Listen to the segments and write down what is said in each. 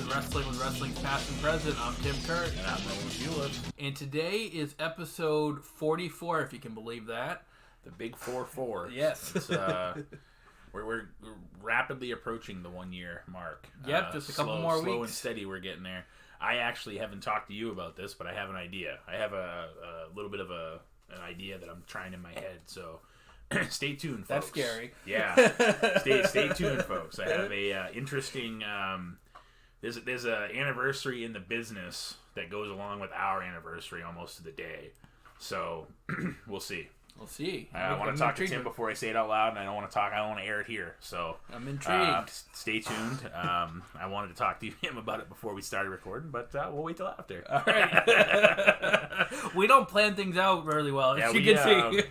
Wrestling with Wrestling's Past and Present. I'm Tim Kirk. And I'm Roland Hewlett. And today is episode 44, if you can believe that. The big 4-4. Yes. It's, we're rapidly approaching the 1 year mark. Yep, just a couple more weeks. Slow and steady, we're getting there. I actually haven't talked to you about this, but I have an idea. I have a little bit of an idea that I'm trying in my head, so stay tuned, folks. That's scary. Yeah. Stay tuned, folks. I have a interesting... There's an anniversary in the business that goes along with our anniversary almost to the day. So, we'll see. We'll see. I want to talk to Tim before I say it out loud, and I don't want to air it here. So I'm intrigued. Stay tuned. I wanted to talk to him about it before we started recording, but we'll wait till after. All right. We don't plan things out really well, as you can see.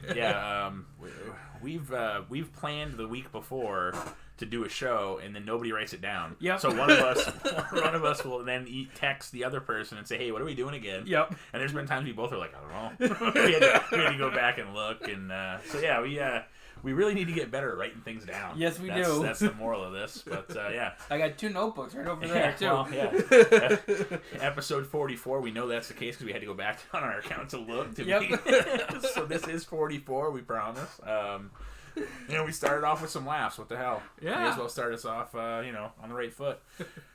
We've planned the week before to do a show, and then nobody writes it down. Yep. So one of us will then text the other person and say, "Hey, what are we doing again?" Yep. And there's been times we both are like, "I don't know." we had to go back and look, and we really need to get better at writing things down. Yes, we do. That's the moral of this. But yeah, I got 2 notebooks right over there too. Well, Episode 44, we know that's the case because we had to go back on our account to look. So this is 44, we promise. We started off with some laughs. What the hell? Yeah. May as well start us off, on the right foot.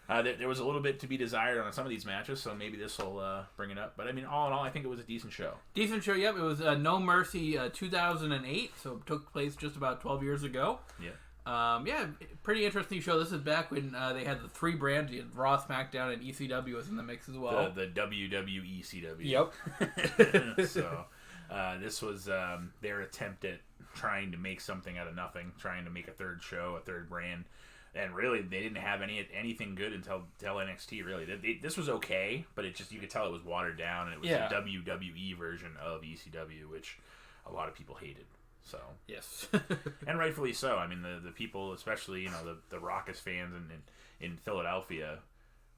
There was a little bit to be desired on some of these matches, so maybe this will bring it up. But, all in all, I think it was a decent show. Decent show, yep. It was No Mercy 2008, so it took place just about 12 years ago. Yeah. Pretty interesting show. This is back when they had the 3 brands. You had Raw, SmackDown, and ECW was in the mix as well. The WWE CW. Yep. So, this was their attempt at trying to make something out of nothing, trying to make a third show, a third brand, and really they didn't have anything good until NXT. Really, this was okay, but you could tell it was watered down, and it was a WWE version of ECW, which a lot of people hated. So yes, and rightfully so. The people, especially the Raucous fans in Philadelphia,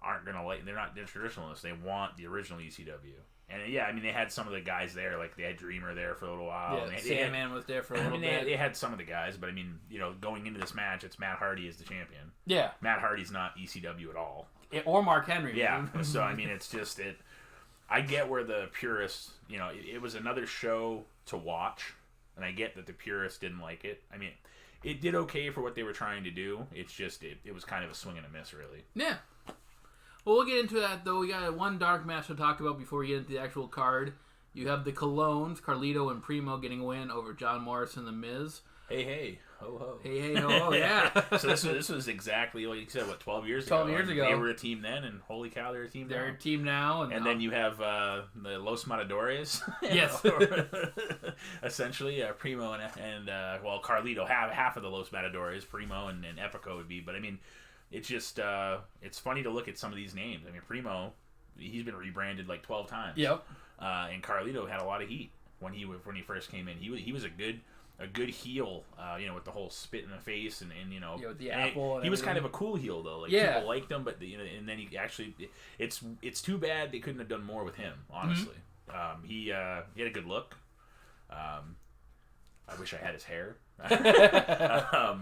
aren't gonna like. They're traditionalists. They want the original ECW. And they had some of the guys there, like they had Dreamer there for a little while. Yeah, Sandman was there for a little bit. They had some of the guys, but going into this match, it's Matt Hardy as the champion. Yeah. Matt Hardy's not ECW at all. Or Mark Henry. Yeah. So, it's just, I get where the purists, it was another show to watch, and I get that the purists didn't like it. It did okay for what they were trying to do. It's just, it was kind of a swing and a miss, really. Yeah. Well, we'll get into that, though. We got one dark match to talk about before we get into the actual card. You have the Colognes, Carlito and Primo, getting a win over John Morris and The Miz. Hey, ho, ho. Hey, ho, ho, yeah. So this was exactly like you said, 12 years ago? 12 years ago. They were a team then, and holy cow, they're a team now. They're a team now. And then you have the Los Matadores. Yes. Essentially, Primo and Carlito, half of the Los Matadores, Primo and Epico would be. But, it's just, it's funny to look at some of these names. Primo, he's been rebranded like 12 times. Yep. And Carlito had a lot of heat when he first came in. He was a good heel, with the whole spit in the face and with the apple. He was kind of a cool heel though. People liked him, but and then he actually, it's too bad they couldn't have done more with him. Honestly, he had a good look. I wish I had his hair,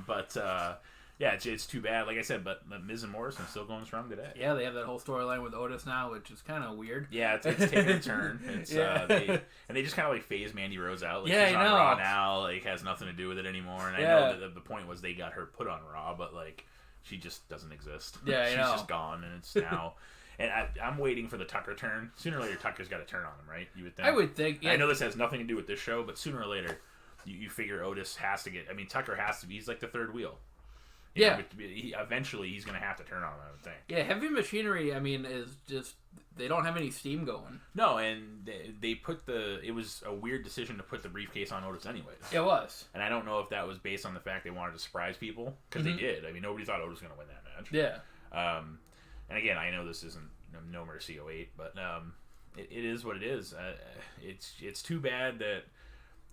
but. Yeah, it's too bad, like I said, but Miz and Morrison still going strong today. Yeah, they have that whole storyline with Otis now, which is kind of weird. Yeah, it's taking a turn. They just kind of phase Mandy Rose out. She's on know. Raw now, has nothing to do with it anymore. And I know that the point was they got her put on Raw, but she just doesn't exist. Yeah, she's just gone, and it's now. And I'm waiting for the Tucker turn. Sooner or later, Tucker's got to turn on him, right? You would think. I would think. Yeah. I know this has nothing to do with this show, but sooner or later, you figure Otis has to get. Tucker has to be. He's like the third wheel. Eventually he's going to have to turn on, I would think. Yeah, Heavy Machinery, is just, they don't have any steam going. No, and they put it was a weird decision to put the briefcase on Otis anyways. It was. And I don't know if that was based on the fact they wanted to surprise people, because they did. Nobody thought Otis was going to win that match. Yeah. And again, I know this isn't No Mercy 08, but it is what it is. It's too bad that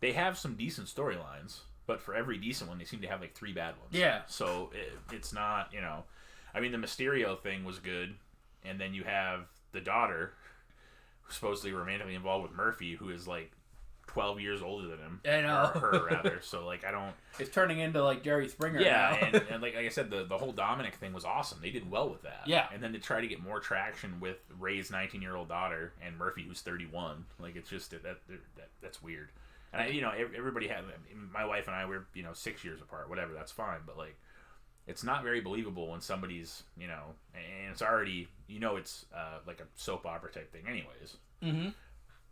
they have some decent storylines. But for every decent one, they seem to have 3 bad ones. Yeah. So it's not, the Mysterio thing was good, and then you have the daughter, who's supposedly romantically involved with Murphy, who is 12 years older than him. I know. Or her, rather. So, like, I don't... It's turning into, like, Jerry Springer now. and like I said, the whole Dominic thing was awesome. They did well with that. Yeah. And then to try to get more traction with Ray's 19-year-old daughter and Murphy, who's 31. Like, it's just... That's weird. And, everybody had... My wife and I were, 6 years apart. Whatever, that's fine. But, like, it's not very believable when somebody's, and it's already... it's, like, a soap opera type thing anyways. Mm-hmm.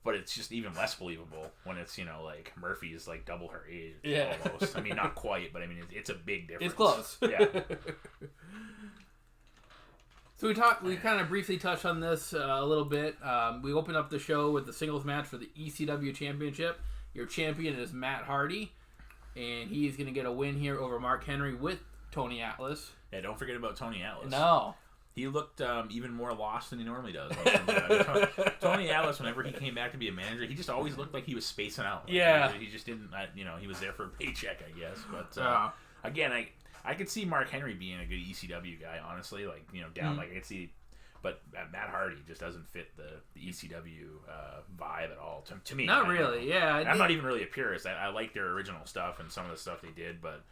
But it's just even less believable when it's, like, Murphy's, like, double her age. Yeah. Almost. I mean, not quite, but, I mean, it's a big difference. It's close. Yeah. So we kind of briefly touched on this a little bit. We opened up the show with the singles match for the ECW Championship. Your champion is Matt Hardy, and he's going to get a win here over Mark Henry with Tony Atlas. Yeah, don't forget about Tony Atlas. No. He looked even more lost than he normally does. Tony Atlas, whenever he came back to be a manager, he just always looked like he was spacing out. Like, yeah. He just didn't, he was there for a paycheck, I guess. But, again, I could see Mark Henry being a good ECW guy, honestly. Like, down, like, I could see... But Matt Hardy just doesn't fit the ECW vibe at all, to me. Not really, yeah. I'm not even really a purist. I like their original stuff and some of the stuff they did, but...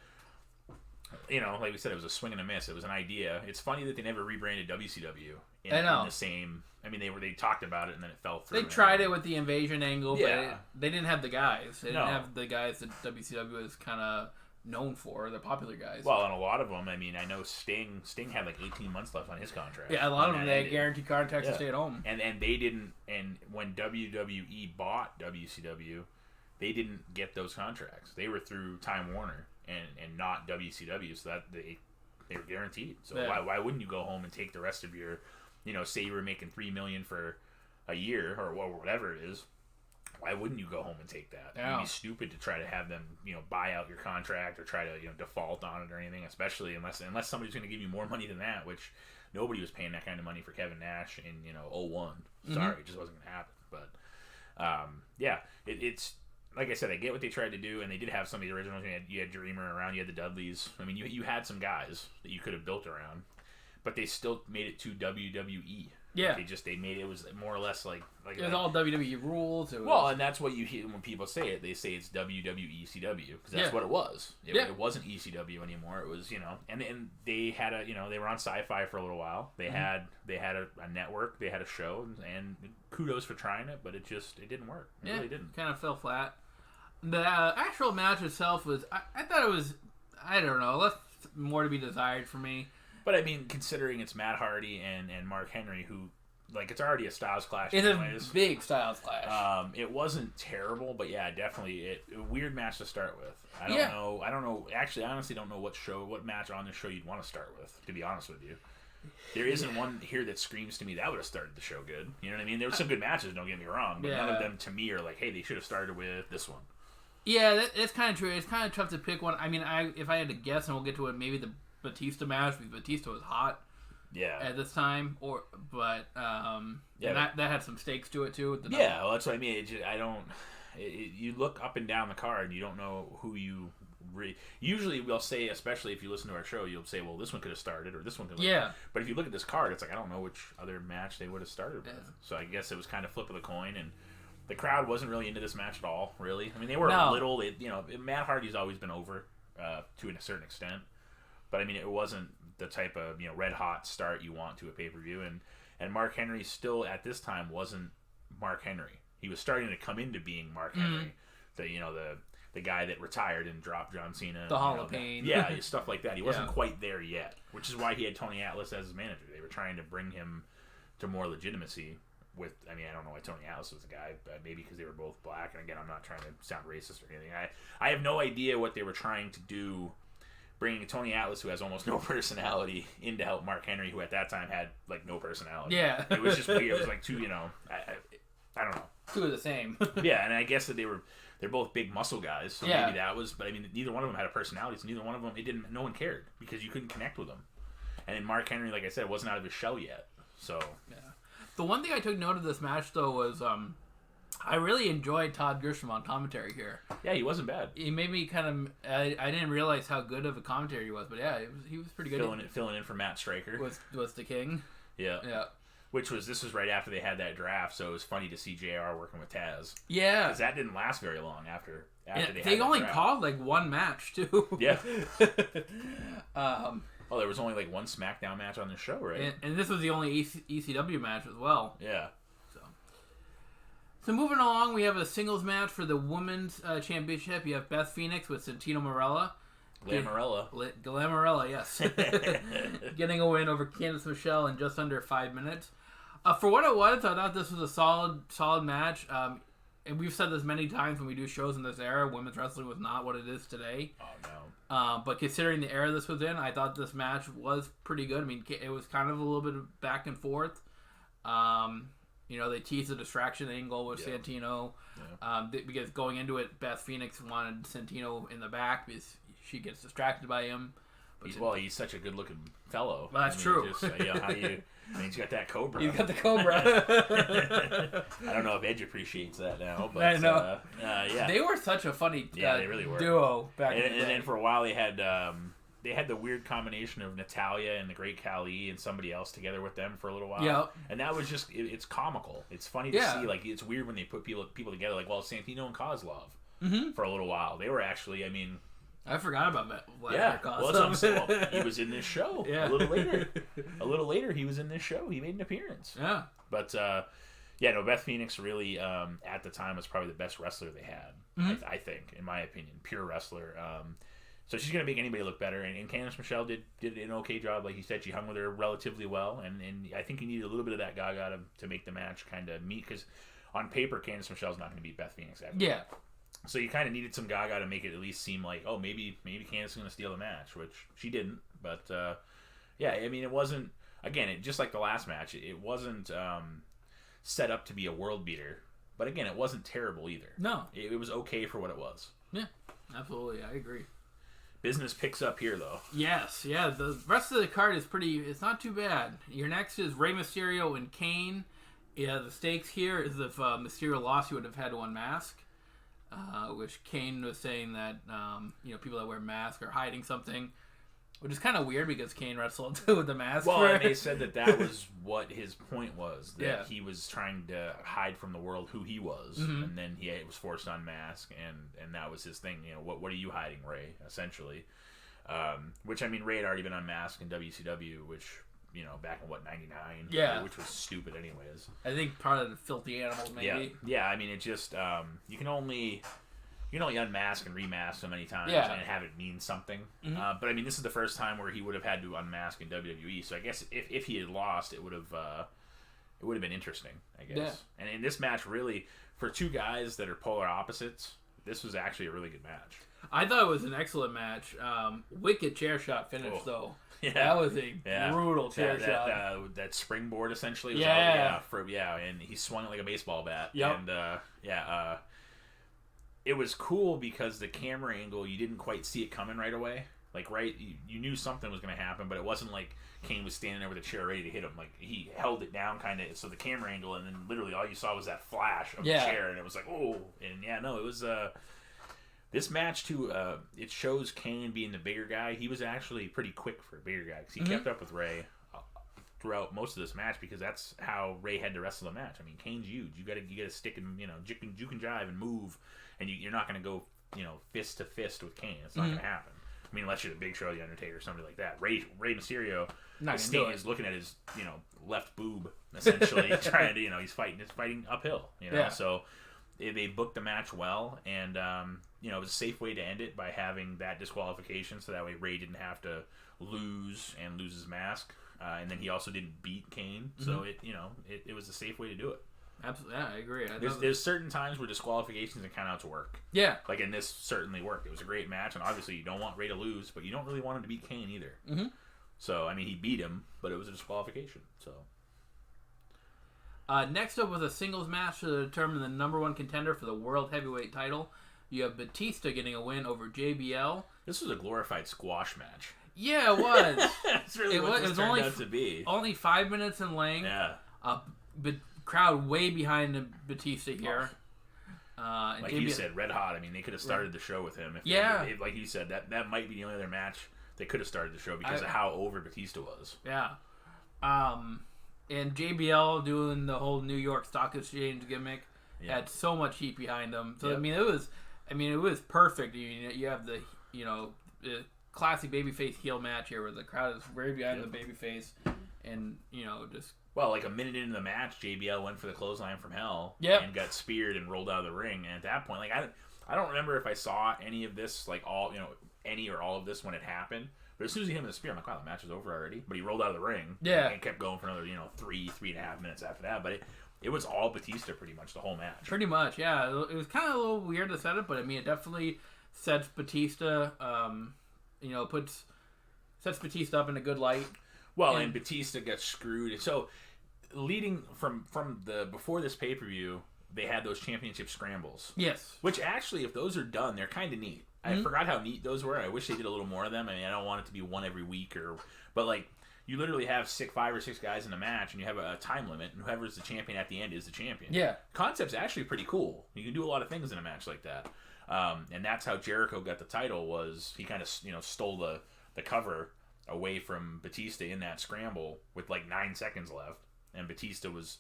like we said, it was a swing and a miss. It was an idea. It's funny that they never rebranded WCW in the same... I mean, they talked about it and then it fell through. They tried it with the invasion angle, but Yeah. they didn't have the guys. They didn't have the guys that WCW is kind of known for, the popular guys. Well, and a lot of them, I mean, I know Sting had like 18 months left on his contract. Yeah, a lot of them, they had guaranteed contracts to stay at home. And they didn't, and when WWE bought WCW, they didn't get those contracts. They were through Time Warner and not WCW, so that they were guaranteed. So why wouldn't you go home and take the rest of your, say you were making $3 million for a year or whatever it is, why wouldn't you go home and take that? Yeah. It'd be stupid to try to have them, buy out your contract or try to, default on it or anything, especially unless somebody's going to give you more money than that, which nobody was paying that kind of money for Kevin Nash in, 01. Sorry, it just wasn't going to happen. But, it's... Like I said, I get what they tried to do, and they did have some of the originals. You had Dreamer around, you had the Dudleys. I mean, you had some guys that you could have built around, but they still made it to WWE. Yeah, they made it was more or less like it was all WWE rules. Well, and that's what you hear when people say it. They say it's WWE ECW because that's what it was. It wasn't ECW anymore. It was and they had a they were on Sci-Fi for a little while. They had a network. They had a show, and kudos for trying it, but it didn't work. It really didn't. Kind of fell flat. The actual match itself was, I thought it was, I don't know, left more to be desired for me. But I mean, considering it's Matt Hardy and Mark Henry, who, like, it's already a Styles clash. It's a big Styles clash. It wasn't terrible, but yeah, definitely a weird match to start with. I don't know. Actually, I honestly don't know what match on this show you'd want to start with, to be honest with you. There isn't one here that screams to me that would have started the show good. You know what I mean? There were some good matches, don't get me wrong, but none of them to me are like, hey, they should have started with this one. Yeah, that's kind of true. It's kind of tough to pick one. I mean, if I had to guess, and we'll get to it, maybe the Batista match, because Batista was hot at this time. But that had some stakes to it, too. Well, that's what I mean. You look up and down the card, you don't know who you... Usually we'll say, especially if you listen to our show, you'll say, well, this one could have started, or this one could have... Yeah. But if you look at this card, it's like, I don't know which other match they would have started with. So I guess it was kind of flip of the coin, and the crowd wasn't really into this match at all, really. I mean, they were a little... Matt Hardy's always been over to a certain extent. But, I mean, it wasn't the type of, red-hot start you want to a pay-per-view. And Mark Henry still, at this time, wasn't Mark Henry. He was starting to come into being Mark Henry. The guy that retired and dropped John Cena. The Hall of Pain. Yeah, stuff like that. He wasn't quite there yet, which is why he had Tony Atlas as his manager. They were trying to bring him to more legitimacy. I don't know why Tony Atlas was the guy, but maybe because they were both black. And again, I'm not trying to sound racist or anything. I have no idea what they were trying to do, bringing Tony Atlas, who has almost no personality, in to help Mark Henry, who at that time had like no personality. Yeah, it was just weird. It was like two, I don't know. Two of the same. Yeah, and I guess that they're both big muscle guys, so maybe that was. But I mean, neither one of them had a personality. So neither one of them, no one cared because you couldn't connect with them. And then Mark Henry, like I said, wasn't out of his shell yet. So yeah. The one thing I took note of this match though was I really enjoyed Todd Grisham on commentary here. Yeah, he wasn't bad. He made me kind of... I didn't realize how good of a commentator he was, but yeah, he was pretty good. Filling in for Matt Stryker. Was the king. Yeah. Yeah. This was right after they had that draft, so it was funny to see JR working with Taz. Yeah. Because that didn't last very long after they only called like one match, too. Yeah. There was only like one SmackDown match on the show, right? And this was the only ECW match as well. Yeah. So moving along, we have a singles match for the Women's Championship. You have Beth Phoenix with Santino Marella. Glamorella, yes. Getting a win over Candice Michelle in just under 5 minutes. For what it was, I thought this was a solid match. And we've said this many times when we do shows in this era, women's wrestling was not what it is today. Oh, no. But considering the era this was in, I thought this match was pretty good. I mean, it was kind of a little bit of back and forth. They teased the distraction angle with Santino. Yeah. Because going into it, Beth Phoenix wanted Santino in the back because she gets distracted by him. But he's such a good-looking fellow. Well, that's true. He's got that cobra. He's got the cobra. I don't know if Edge appreciates that now, but I know. yeah, they were such a funny they really were. Duo back in the day. And then for a while they had the weird combination of Natalya and the Great Khali and somebody else together with them for a little while. Yeah. And that was just it's comical. It's funny to see. Like, it's weird when they put people together. Like, Santino and Kozlov for a little while. They were actually, I forgot about that. Well, he was in this show a little later. A little later, he was in this show. He made an appearance. Yeah. But, Beth Phoenix really, at the time, was probably the best wrestler they had, I think, in my opinion. Pure wrestler. So she's going to make anybody look better. And Candice Michelle did an okay job. Like you said, she hung with her relatively well. And I think you need a little bit of that Gaga to make the match kind of meet. Because on paper, Candice Michelle's not going to beat Beth Phoenix. Yeah. So you kind of needed some Gaga to make it at least seem like, oh, maybe Candice is going to steal the match, which she didn't. But, it wasn't, again, just like the last match, it wasn't set up to be a world beater. But, again, it wasn't terrible either. No. It was okay for what it was. Yeah, absolutely. I agree. Business picks up here, though. Yes, yeah. The rest of the card is it's not too bad. Your next is Rey Mysterio and Kane. Yeah, the stakes here is if Mysterio lost, he would have had to unmask. Which Kane was saying that people that wear masks are hiding something, which is kind of weird because Kane wrestled with the mask. Well, and they said that was what his point was, that he was trying to hide from the world who he was, and then he was forced to unmask, and that was his thing. What are you hiding, Ray? Essentially, which Ray had already been unmasked in WCW, which. Back in 99? Yeah. Which was stupid anyways. I think part of the filthy animals, maybe. Yeah, it just, you can only unmask and remask so many times and have it mean something. But this is the first time where he would have had to unmask in WWE, so I guess if he had lost, it would have been interesting, I guess. Yeah. And in this match, really, for two guys that are polar opposites, this was actually a really good match. I thought it was an excellent match. Wicked chair shot finish, though. Yeah, that was a brutal chair shot. That springboard essentially. Was and he swung it like a baseball bat. Yep. And it was cool because the camera angle, you didn't quite see it coming right away. Like you knew something was going to happen, but it wasn't like Kane was standing there with a chair ready to hit him. Like he held it down kind of, so the camera angle, and then literally all you saw was that flash of the chair, and it was like, oh, and it was this match, too, it shows Kane being the bigger guy. He was actually pretty quick for a bigger guy because he kept up with Ray throughout most of this match because that's how Ray had to wrestle the match. Kane's huge. You got to stick and juke and jive and move, and you're not going to go fist to fist with Kane. It's not going to happen. Unless you're the Big Show, the Undertaker, or somebody like that. Ray Mysterio is looking at his left boob essentially, trying to he's fighting uphill. So. They booked the match well, and it was a safe way to end it by having that disqualification, so that way Ray didn't have to lose his mask, and then he also didn't beat Kane, so it was a safe way to do it. Absolutely, yeah, I agree. There's certain times where disqualifications can count out to work. Yeah, like in this certainly worked. It was a great match, and obviously you don't want Ray to lose, but you don't really want him to beat Kane either. So he beat him, but it was a disqualification. So. Next up was a singles match to determine the number one contender for the World Heavyweight title. You have Batista getting a win over JBL. This was a glorified squash match. Yeah, it was. That's really what this turned out to be. Only 5 minutes in length. Yeah. Crowd way behind Batista here. Like you said, red hot. They could have started the show with him. If like you said, that might be the only other match they could have started the show because of how over Batista was. Yeah. And JBL doing the whole New York Stock Exchange gimmick had so much heat behind him. So it was perfect. You have the the classic babyface heel match here, where the crowd is very behind the babyface, and just. Well, like a minute into the match, JBL went for the clothesline from hell and got speared and rolled out of the ring. And at that point, like I don't remember if I saw any of this, like any or all of this when it happened. But as soon as he hit him with the spear, I'm like, wow, the match is over already. But he rolled out of the ring. Yeah. And kept going for another, 3.5 minutes after that. But it was all Batista pretty much the whole match. Pretty much, yeah. It was kind of a little weird to set it, but it definitely sets Batista, sets Batista up in a good light. Well, and Batista got screwed. So, leading from before this pay-per-view, they had those championship scrambles. Yes. Which actually, if those are done, they're kind of neat. I forgot how neat those were. I wish they did a little more of them. I don't want it to be one every week, but like you literally have 5 or 6 guys in a match, and you have a time limit, and whoever's the champion at the end is the champion. Yeah, concept's actually pretty cool. You can do a lot of things in a match like that, and that's how Jericho got the title. Was he kind of stole the cover away from Batista in that scramble with like 9 seconds left, and Batista was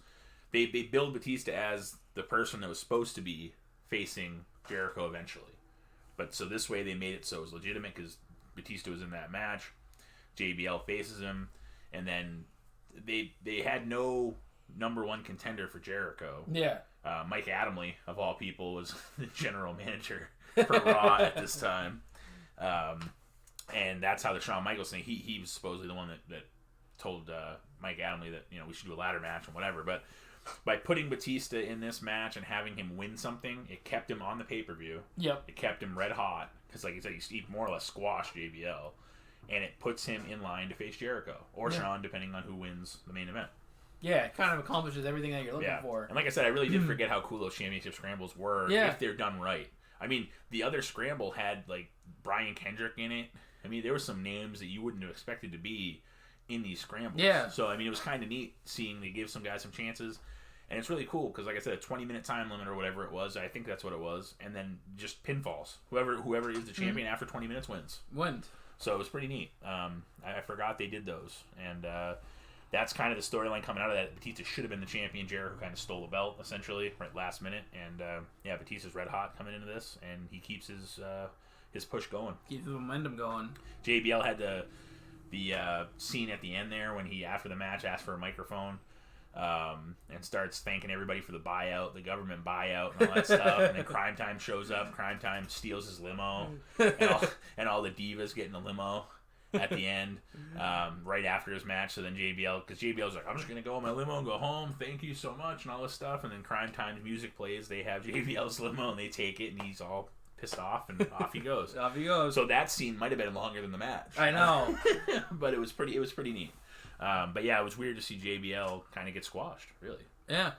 they billed Batista as the person that was supposed to be facing Jericho eventually. But so this way they made it so it was legitimate because Batista was in that match. JBL faces him, and then they had no number 1 contender for Jericho. Yeah. Mike Adamle, of all people, was the general manager for Raw at this time. And that's how the Shawn Michaels thing, he was supposedly the one that told Mike Adamle that we should do a ladder match and whatever. But by putting Batista in this match and having him win something, it kept him on the pay-per-view. Yep. It kept him red hot because, like you said, he more or less squashed JBL, and it puts him in line to face Jericho or Shawn, depending on who wins the main event. Yeah, it kind of accomplishes everything that you're looking for. And like I said, I really did forget how cool those championship scrambles were if they're done right. I mean, the other scramble had like Brian Kendrick in it. I mean, there were some names that you wouldn't have expected to be in these scrambles. Yeah. So I mean, it was kind of neat seeing they give some guys some chances. And it's really cool because, like I said, a 20-minute time limit or whatever it was. I think that's what it was. And then just pinfalls. Whoever is the champion after 20 minutes wins. So it was pretty neat. I forgot they did those. And that's kind of the storyline coming out of that. Batista should have been the champion. Jericho kind of stole the belt, essentially, right last minute. And, Batista's red hot coming into this. And he keeps his push going. Keeps the momentum going. JBL had the scene at the end there when he, after the match, asked for a microphone. And starts thanking everybody for the buyout, the government buyout, and all that stuff. And then Crime Time shows up. Crime Time steals his limo, and all the divas get in the limo at the end, right after his match. So then because JBL's like, I'm just gonna go in my limo and go home. Thank you so much, and all this stuff. And then Crime Time's music plays. They have JBL's limo, and they take it, and he's all pissed off, and off he goes. Off he goes. So that scene might have been longer than the match. I know, but it was pretty neat. But yeah, it was weird to see JBL kind of get squashed, really. Yeah.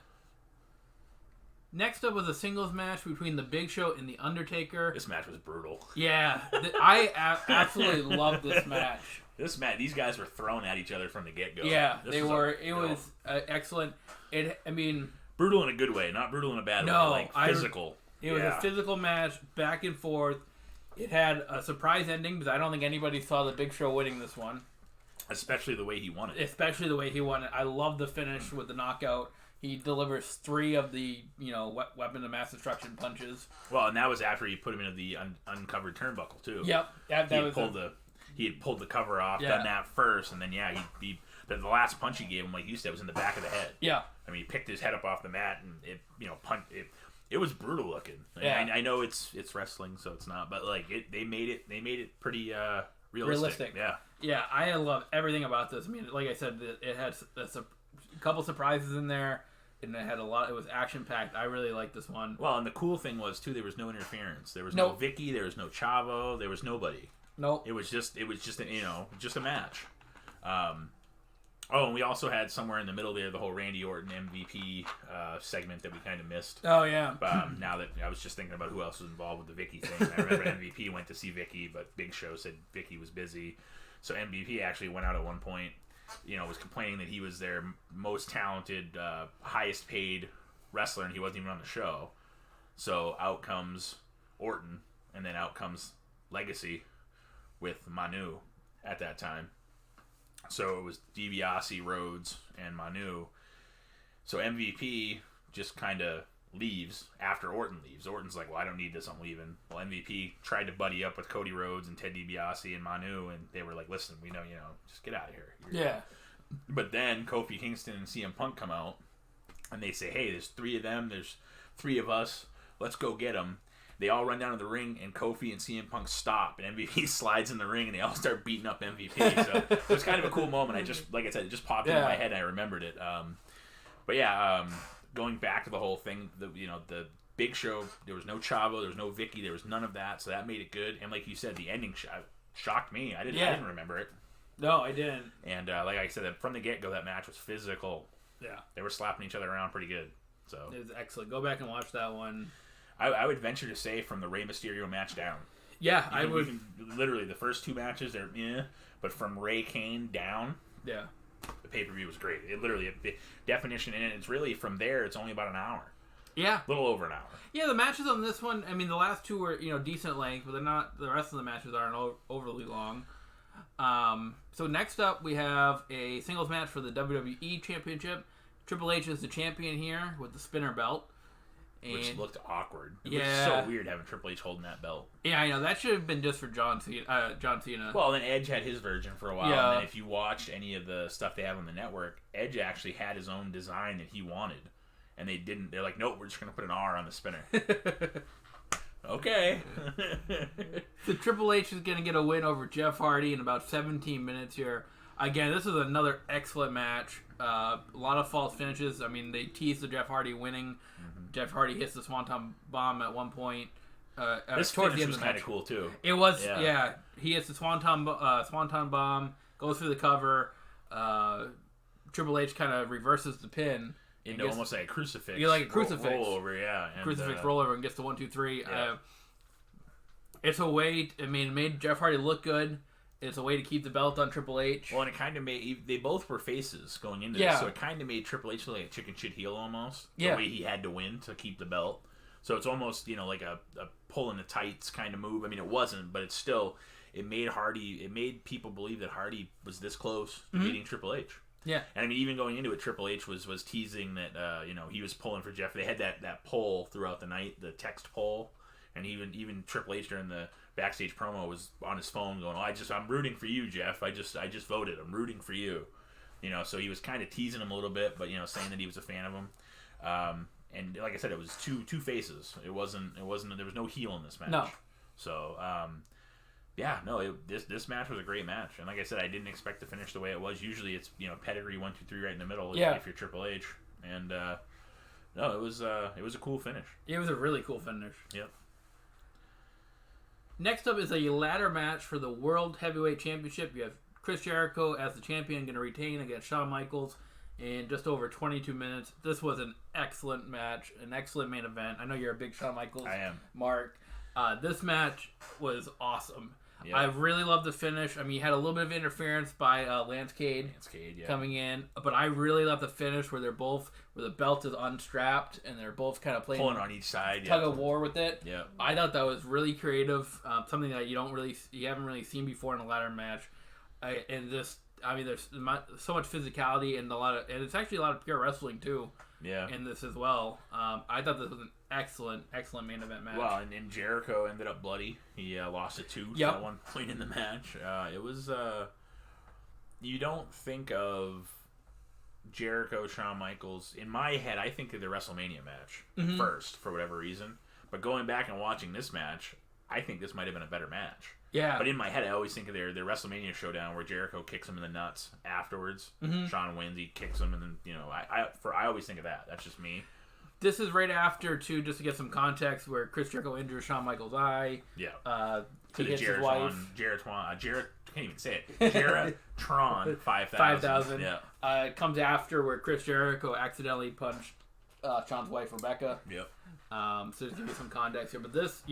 Next up was a singles match between The Big Show and The Undertaker. This match was brutal. Yeah, I absolutely loved this match. These guys were thrown at each other from the get-go. Yeah, they were. It was excellent. Brutal in a good way, not brutal in a bad way. Like physical. It was a physical match, back and forth. It had a surprise ending because I don't think anybody saw The Big Show winning this one. Especially the way he won it. I love the finish with the knockout. He delivers 3 of the, weapon of mass destruction punches. Well, and that was after he put him into the uncovered turnbuckle, too. Yep. He had pulled the cover off, done that first, and then, the last punch he gave him, like you said, was in the back of the head. Yeah. I mean, he picked his head up off the mat, and it was brutal looking. Yeah. I know it's wrestling, so it's not, but, they made it pretty, realistic. Yeah. Yeah, I love everything about this. I mean, like I said, it had a couple surprises in there, and it had a lot. It was action packed. I really liked this one. Well, and the cool thing was too, there was no interference. There was no Vicky. There was no Chavo. There was nobody. Nope. It was just a match. And we also had somewhere in the middle there the whole Randy Orton MVP segment that we kind of missed. Oh yeah. Now that I was just thinking about who else was involved with the Vicky thing. I remember MVP went to see Vicky, but Big Show said Vicky was busy. So MVP actually went out at one point, was complaining that he was their most talented, highest paid wrestler, and he wasn't even on the show. So out comes Orton, and then out comes Legacy with Manu at that time. So it was DiBiase, Rhodes, and Manu. So MVP just kind of leaves after Orton leaves. Orton's like, well, I don't need this, I'm leaving. Well, MVP tried to buddy up with Cody Rhodes and Ted DiBiase and Manu, and they were like, listen, we know, just get out of here. Yeah. But then Kofi Kingston and CM Punk come out, and they say, hey, there's 3 of them, there's 3 of us, let's go get them. They all run down to the ring, and Kofi and CM Punk stop, and MVP slides in the ring, and they all start beating up MVP. So it was kind of a cool moment. Like I said, it just popped into my head, and I remembered it. But yeah, going back to the whole thing, the Big Show, there was no Chavo, there was no Vicky, there was none of that, so that made it good. And like you said, the ending shocked me. I didn't remember it. No, I didn't. And like I said, from the get-go, that match was physical. Yeah. They were slapping each other around pretty good. So it was excellent. Go back and watch that one. I would venture to say from the Rey Mysterio match down. Yeah, I would. Literally, the first 2 matches, they're but from Ray Kane down, yeah, the pay-per-view was great. It literally, the definition in it, it's really, from there, it's only about an hour. Yeah. A little over an hour. Yeah, the matches on this one, I mean, the last 2 were, decent length, but they're not, the rest of the matches aren't overly long. So next up, we have a singles match for the WWE Championship. Triple H is the champion here with the spinner belt. Which looked awkward. It was so weird having Triple H holding that belt. Yeah, I know. That should have been just for John Cena. Well, then Edge had his version for a while. Yeah. And then if you watched any of the stuff they have on the network, Edge actually had his own design that he wanted. And they didn't. They're like, nope, we're just going to put an R on the spinner. Okay. So Triple H is going to get a win over Jeff Hardy in about 17 minutes here. Again, this is another excellent match. A lot of false finishes. I mean, they teased the Jeff Hardy winning. Jeff Hardy hits the Swanton Bomb at one point. This finish was kind of cool, too. It was, yeah. He hits the Swanton Bomb, goes through the cover. Triple H kind of reverses the pin. Into almost like a crucifix. Yeah, like a crucifix. Rollover, yeah. And, crucifix rollover and gets the 1, 2, 3. Yeah. It's a way, it made Jeff Hardy look good. It's a way to keep the belt on Triple H. Well, and it kind of made... They both were faces going into this, so it kind of made Triple H look like a chicken shit heel almost. The way he had to win to keep the belt. So it's almost, like a pull in the tights kind of move. I mean, it wasn't, but it's still... It made people believe that Hardy was this close to beating Triple H. Yeah. And I mean, even going into it, Triple H was teasing that, he was pulling for Jeff. They had that poll throughout the night, the text poll. And even Triple H during the backstage promo was on his phone going, I'm rooting for you, Jeff. I just voted. I'm rooting for you. So he was kind of teasing him a little bit, but, saying that he was a fan of him. And like I said, it was two faces. It wasn't, there was no heel in this match. No. So, this match was a great match. And like I said, I didn't expect to finish the way it was. Usually it's, pedigree 1, 2, 3 right in the middle if you're Triple H. And, no, it was a cool finish. It was a really cool finish. Yep. Next up is a ladder match for the World Heavyweight Championship. You have Chris Jericho as the champion going to retain against Shawn Michaels in just over 22 minutes. This was an excellent match, an excellent main event. I know you're a big Shawn Michaels mark. This match was awesome. Yep. I really loved the finish. I mean, you had a little bit of interference by Lance Cade coming in, but I really loved the finish where the belt is unstrapped and they're both kind of pulling on each side, tug of war with it. Yeah, I thought that was really creative, something that you haven't really seen before in a ladder match. There's so much physicality and and it's actually a lot of pure wrestling too. Yeah, in this as well. I thought this was an excellent main event match. Well, and Jericho ended up bloody. He lost a tooth at one point in the match. It was you don't think of Jericho, Shawn Michaels. In my head, I think of the WrestleMania match first for whatever reason. But going back and watching this match, I think this might have been a better match. Yeah. But in my head, I always think of their WrestleMania showdown where Jericho kicks him in the nuts afterwards. Shawn wins, he kicks him, and then I always think of that. That's just me. This is right after, too, just to get some context, where Chris Jericho injures Shawn Michaels' eye. Yeah. To his wife. Can't even say it. Jeritron 5000. Yeah. It comes after where Chris Jericho accidentally punched Shawn's wife, Rebecca. Yep. So just to give you some context here. But this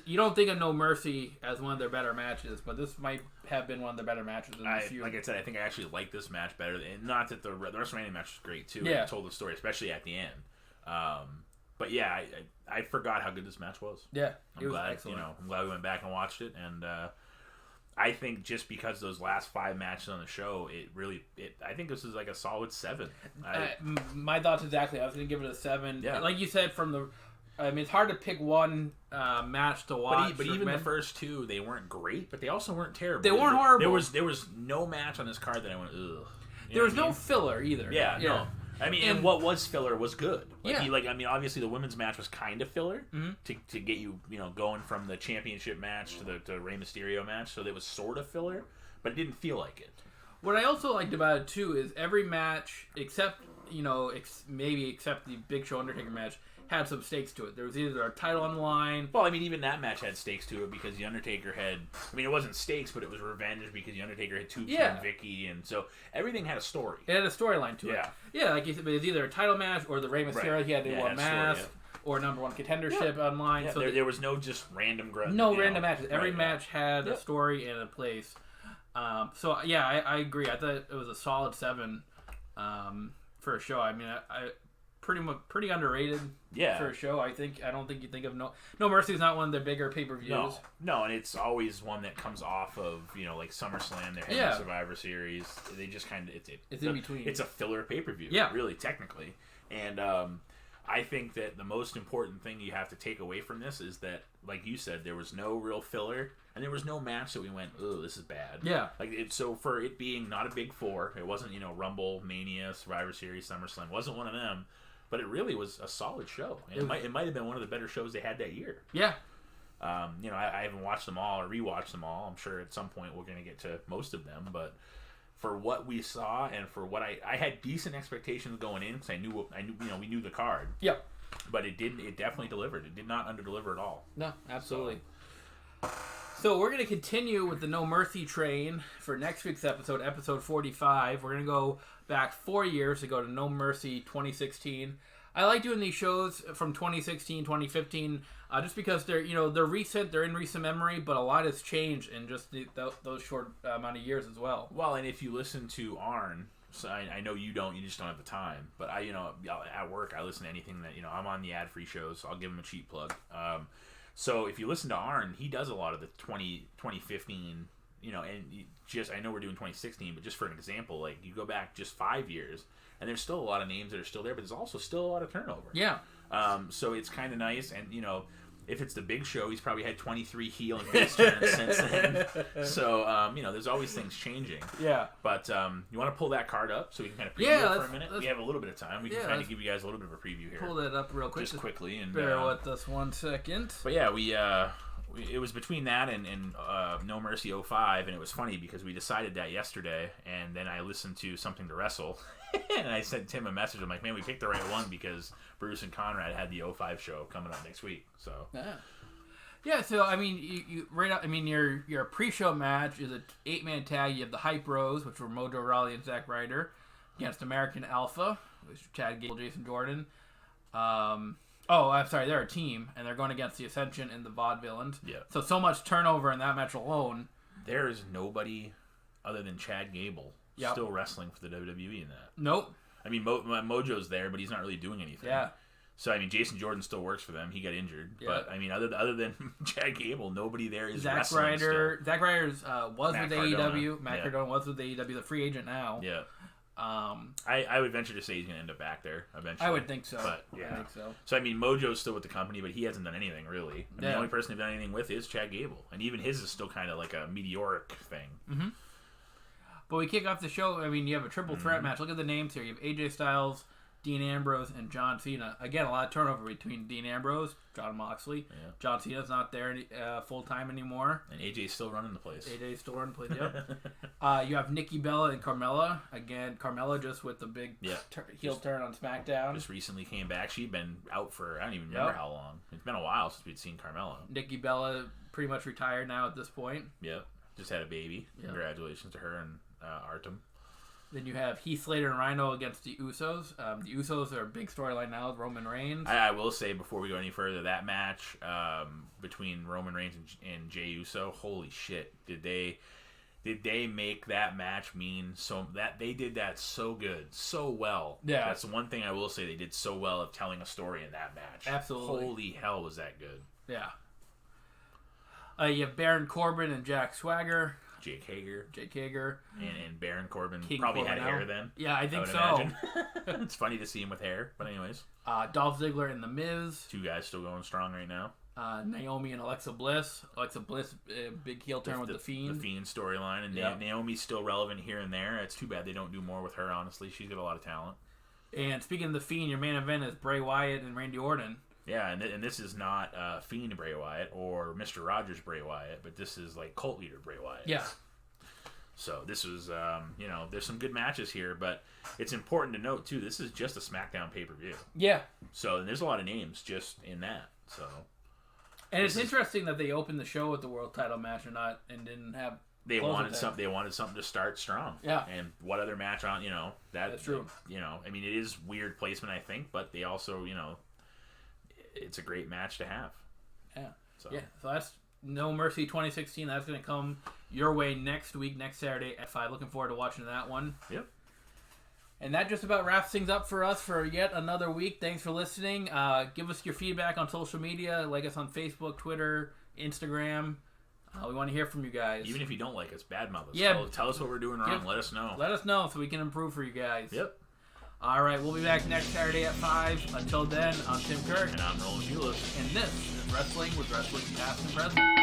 you don't think of No Mercy as one of their better matches, but this might have been one of their better matches in this feud. Like I said, I think I actually like this match better. And not that the WrestleMania match was great, too. Yeah. It told the story, especially at the end. But yeah, I forgot how good this match was. Yeah, I'm glad we went back and watched it, and I think just because those last 5 matches on the show, I think this is like a solid 7. My thoughts exactly. I was going to give it a 7. Yeah. Like you said, it's hard to pick one match to watch. But even the first 2, they weren't great, but they also weren't terrible. They weren't horrible. There was no match on this card that I went, ugh. There was no filler either. Yeah, no. I mean, and what was filler was good. Obviously the women's match was kind of filler to get you, going from the championship match to the Rey Mysterio match. So it was sort of filler, but it didn't feel like it. What I also liked about it too is every match, except except the Big Show Undertaker match, had some stakes to it. There was either a title on the line. Well, I mean, even that match had stakes to it because the Undertaker had. I mean, it wasn't stakes, but it was revenge because the Undertaker had tubes from Vicky, and so everything had a story. It had a storyline to it. Yeah, like you said, it was either a title match or the Rey Mysterio. Right. He had to wear a mask or number 1 contendership online. Yeah, so there was no just random grunt. No random matches. Every match had a story and a place. I agree. I thought it was a solid 7 for a show. I mean, I pretty underrated for a show. I don't think you think of No Mercy is not one of their bigger pay-per-views. No, and it's always one that comes off of like SummerSlam, their heavy Survivor Series. They just kind of it's in between. It's a filler pay-per-view, really technically. And I think that the most important thing you have to take away from this is that, like you said, there was no real filler, and there was no match that we went, "Oh, this is bad." Yeah. So for it being not a big 4, it wasn't Rumble, Mania, Survivor Series, SummerSlam. It wasn't one of them. But it really was a solid show. It might have been one of the better shows they had that year. Yeah. I haven't watched them all or rewatched them all. I'm sure at some point we're going to get to most of them. But for what we saw and for what I had decent expectations going in because I knew we knew the card. Yeah. But it definitely delivered. It did not underdeliver at all. No, absolutely. So we're going to continue with the No Mercy train for next week's episode 45. We're going to go back 4 years to go to No Mercy 2016. I like doing these shows from 2016, 2015, just because they're recent, they're in recent memory, but a lot has changed in just those short amount of years as well. Well, and if you listen to Arn, so I know you don't, you just don't have the time, but at work I listen to anything that, I'm on the ad-free shows, so I'll give him a cheap plug. So if you listen to Arn, he does a lot of the 2015, and I know we're doing 2016, but just for an example, like you go back just 5 years, and there's still a lot of names that are still there, but there's also still a lot of turnover. Yeah. So it's kind of nice, and if it's the Big Show, he's probably had 23 heel and face turns since then. So there's always things changing. Yeah. But you want to pull that card up so we can kind of preview it for a minute? We have a little bit of time. We can kind of give you guys a little bit of a preview here. Pull that up real quick. Just quickly. And bear with us 1 second. But yeah, it was between that and No Mercy 05, and it was funny because we decided that yesterday, and then I listened to Something to Wrestle, and I sent Tim a message. I'm like, man, we picked the right one because Bruce and Conrad had the 05 show coming up next week. So yeah. So I mean, your pre-show match is an 8-man tag. You have the Hype Bros, which were Mojo Rawley and Zack Ryder, against American Alpha, which is Chad Gable, Jason Jordan. I'm sorry, they're a team, and they're going against the Ascension and the Vaudevillains. Yeah. So much turnover in that match alone. There is nobody other than Chad Gable still wrestling for the WWE in that. Nope. I mean, Mojo's there, but he's not really doing anything. Yeah. So, I mean, Jason Jordan still works for them. He got injured. Yeah. But, I mean, other than Chad Gable, nobody there is wrestling still. Zack Ryder was with AEW. Matt Cardona was with AEW, the free agent now. Yeah. I would venture to say he's going to end up back there eventually. I would think so. But, yeah. I think so. So, I mean, Mojo's still with the company, but he hasn't done anything, really. I mean, the only person he's done anything with is Chad Gable. And even his is still kind of like a meteoric thing. Mm-hmm. But we kick off the show. I mean, you have a triple threat match. Look at the names here. You have AJ Styles, Dean Ambrose, and John Cena. Again, a lot of turnover between Dean Ambrose, John Moxley. Yeah. John Cena's not there full-time anymore. And AJ's still running the place. Yep. You have Nikki Bella and Carmella. Again, Carmella just with the big heel turn on SmackDown. Just recently came back. She'd been out for, I don't even remember how long. It's been a while since we'd seen Carmella. Nikki Bella pretty much retired now at this point. Yep. Just had a baby. Yep. Congratulations to her and Artem. Then you have Heath Slater and Rhino against the Usos. The Usos are a big storyline now with Roman Reigns. I will say before we go any further, that match between Roman Reigns and Jey Uso, holy shit, did they make that match mean so that they did that so good, so well. Yeah, that's the one thing I will say they did so well of telling a story in that match. Absolutely, holy hell, was that good? Yeah. You have Baron Corbin and Jack Swagger Jake Hager. And Baron Corbin King probably Corbin had hair then. Yeah, I think so. Imagine. It's funny to see him with hair, but anyways. Dolph Ziggler and The Miz. 2 guys still going strong right now. Naomi and Alexa Bliss. Alexa Bliss, big heel turn with The Fiend. The Fiend storyline. And Naomi's still relevant here and there. It's too bad they don't do more with her, honestly. She's got a lot of talent. And speaking of The Fiend, your main event is Bray Wyatt and Randy Orton. Yeah, and this is not Fiend Bray Wyatt or Mr. Rogers Bray Wyatt, but this is like cult leader Bray Wyatt. Yeah. So this is, there's some good matches here, but it's important to note, too, this is just a SmackDown pay-per-view. Yeah. So there's a lot of names just in that. So, and it's interesting that they opened the show with the world title match and didn't have... They wanted something to start strong. Yeah. And what other match on, that's true. I mean, it is weird placement, I think, but they also, it's a great match to have. Yeah. So that's No Mercy 2016. That's going to come your way next week, next Saturday at 5. Looking forward to watching that one. Yep. And that just about wraps things up for us for yet another week. Thanks for listening. Give us your feedback on social media. Like us on Facebook, Twitter, Instagram. We want to hear from you guys. Even if you don't like us, badmouth us. Yeah. Tell us what we're doing wrong. Let us know. Let us know so we can improve for you guys. Yep. All right, we'll be back next Saturday at 5. Until then, I'm Tim Kirk. And I'm Roland Hewlett. And this is Wrestling with Wrestlers Past and Present.